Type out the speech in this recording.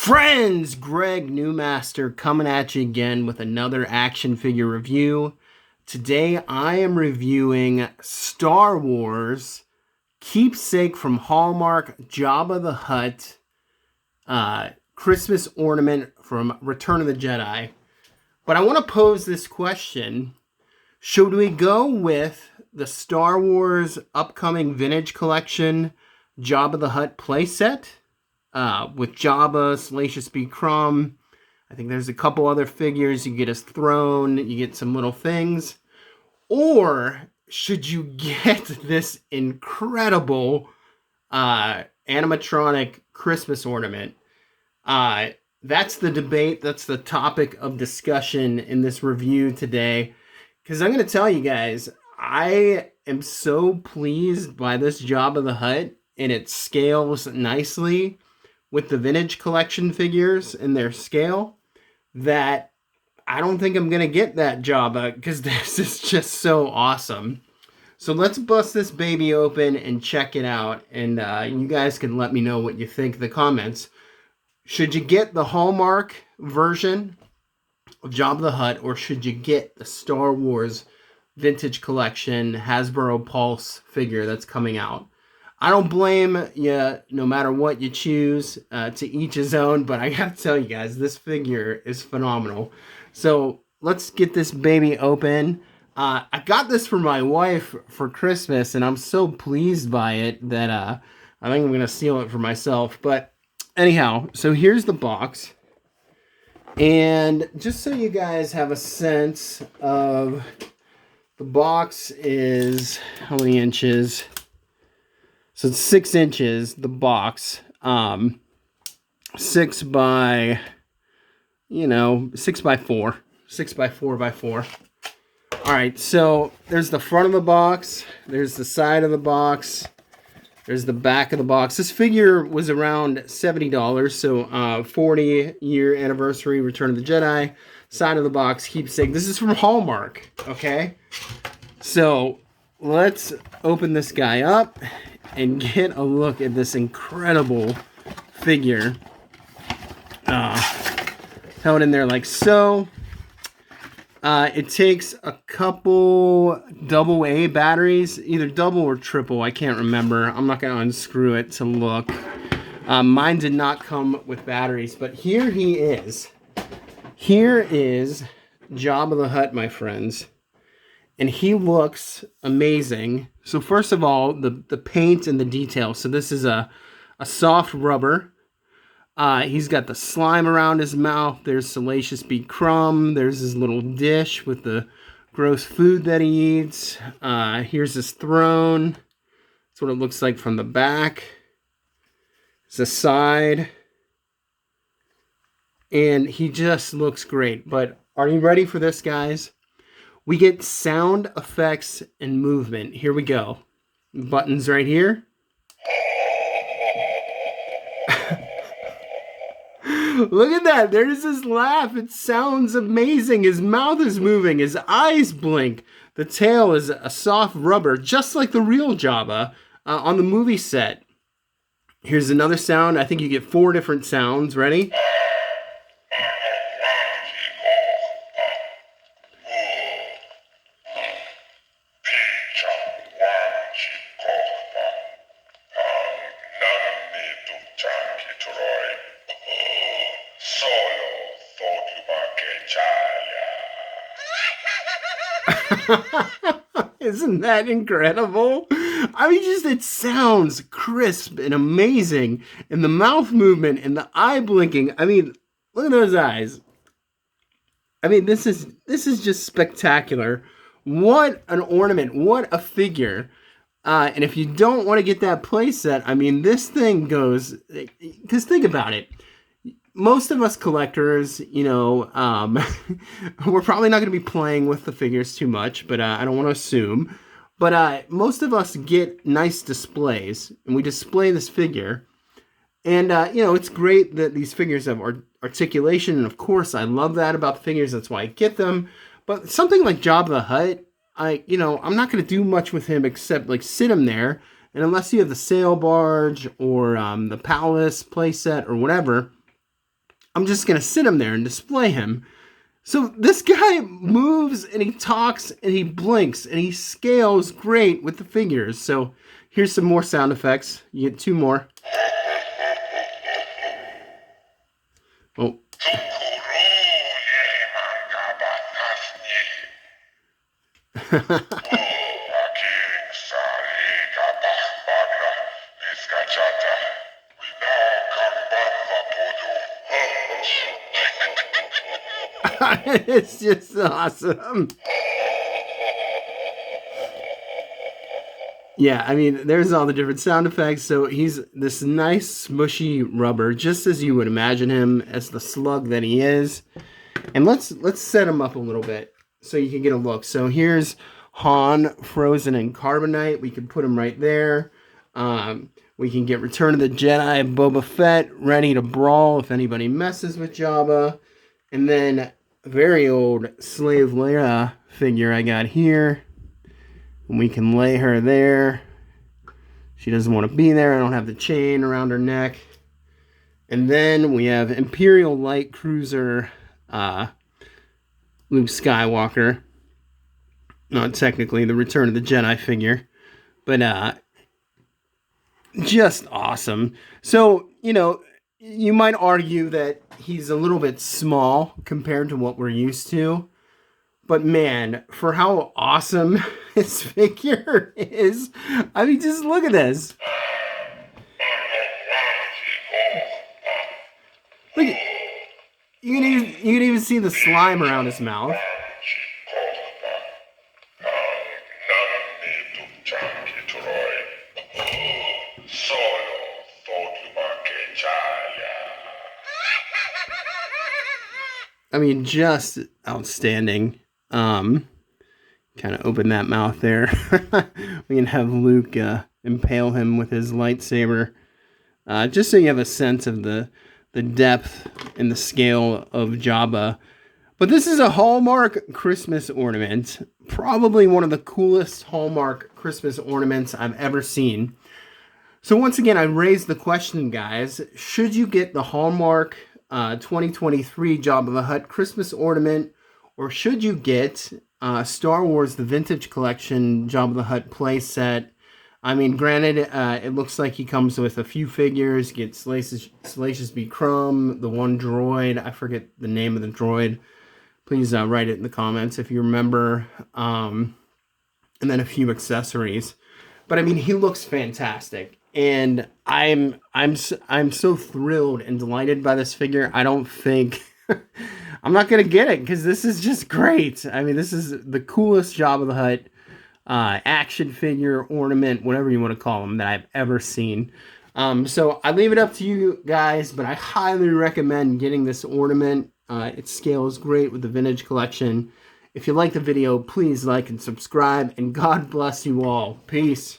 Friends, Greg Newmaster coming at you again with another action figure review. Today I am reviewing Star Wars Keepsake from Hallmark Jabba the Hutt Christmas ornament from Return of the Jedi. But I want to pose this question. Should we go with the Star Wars upcoming vintage collection Jabba the Hutt playset? With Jabba, Salacious B. Crumb. I think there's a couple other figures. You get his throne, you get some little things. Or should you get this incredible animatronic Christmas ornament? That's the debate. That's the topic of discussion in this review today. Because I'm going to tell you guys, I am so pleased by this Jabba the Hutt, and it scales nicely with the vintage collection figures and their scale, that I don't think I'm going to get that Jabba because this is just so awesome. So let's bust this baby open and check it out. And you guys can let me know what you think in the comments. Should you get the Hallmark version of Jabba the Hutt, or should you get the Star Wars vintage collection Hasbro Pulse figure that's coming out? I don't blame you, no matter what you choose, to each his own, but I have to tell you guys, this figure is phenomenal. So let's get this baby open. I got this for my wife for Christmas, and I'm so pleased by it that I think I'm going to seal it for myself. But anyhow, so here's the box. And just so you guys have a sense of, the box is how many inches? So it's 6 inches, the box, 6 by 4, 6 by 4 by 4. All right, so there's the front of the box, there's the side of the box, there's the back of the box. This figure was around $70, so 40-year anniversary, Return of the Jedi. Side of the box, Keepsake. This is from Hallmark, okay? So let's open this guy up and get a look at this incredible figure. Held in there like so. It takes a couple AA batteries, either double or triple, I can't remember. I'm not going to unscrew it to look. Mine did not come with batteries, but here he is. Here is Jabba the Hutt, my friends. And he looks amazing. So first of all, the paint and the detail. So this is a soft rubber. He's got the slime around his mouth. There's Salacious B. Crumb. There's his little dish with the gross food that he eats. Here's his throne. That's what it looks like from the back. It's the side. And he just looks great. But are you ready for this, guys? We get sound effects and movement. Here we go. Buttons right here. Look at that. There's his laugh. It sounds amazing. His mouth is moving. His eyes blink. The tail is a soft rubber, just like the real Jabba on the movie set. Here's another sound. I think you get 4 different sounds. Ready? Isn't that incredible? I mean, just it sounds crisp and amazing, and the mouth movement and the eye blinking. I mean, look at those eyes. I mean, this is just spectacular. What an ornament! What a figure! And if you don't want to get that playset, I mean, this thing goes. Because think about it. Most of us collectors, we're probably not going to be playing with the figures too much, but I don't want to assume. But most of us get nice displays, and we display this figure. And, it's great that these figures have articulation, and of course, I love that about the figures. That's why I get them. But something like Jabba the Hutt, I'm not going to do much with him except, sit him there. And unless you have the sail barge or the palace playset or whatever, I'm just going to sit him there and display him. So this guy moves and he talks and he blinks and he scales great with the figures. So here's some more sound effects. You get 2 more. Oh. It's just awesome. Yeah, I mean, there's all the different sound effects. So he's this nice smushy rubber, just as you would imagine him, as the slug that he is. And let's set him up a little bit so you can get a look. So here's Han frozen in carbonite. We can put him right there. We can get Return of the Jedi Boba Fett ready to brawl if anybody messes with Jabba. And then a very old Slave Leia figure I got here. And we can lay her there. She doesn't want to be there. I don't have the chain around her neck. And then we have Imperial Light Cruiser Luke Skywalker. Not technically the Return of the Jedi figure. But just awesome. So, you know, you might argue that he's a little bit small compared to what we're used to. But man, for how awesome his figure is, I mean, just look at this. Look, you can even see the slime around his mouth. I mean, just outstanding. Kind of open that mouth there. We can have Luke impale him with his lightsaber. Just so you have a sense of the depth and the scale of Jabba. But this is a Hallmark Christmas ornament. Probably one of the coolest Hallmark Christmas ornaments I've ever seen. So once again, I raised the question, guys. Should you get the Hallmark 2023 Jabba the Hutt Christmas ornament, or should you get Star Wars The Vintage Collection Jabba the Hutt play set? I mean, granted, it looks like he comes with a few figures. Get Salacious B. Crumb, the one droid. I forget the name of the droid. Please write it in the comments if you remember. And then a few accessories. But I mean, he looks fantastic. And I'm so thrilled and delighted by this figure. I don't think I'm not gonna get it because this is just great. I mean, this is the coolest Jabba the Hutt action figure, ornament, whatever you want to call them, that I've ever seen. So I leave it up to you guys, but I highly recommend getting this ornament. It scales great with the vintage collection. If you like the video, please like and subscribe, and God bless you all. Peace.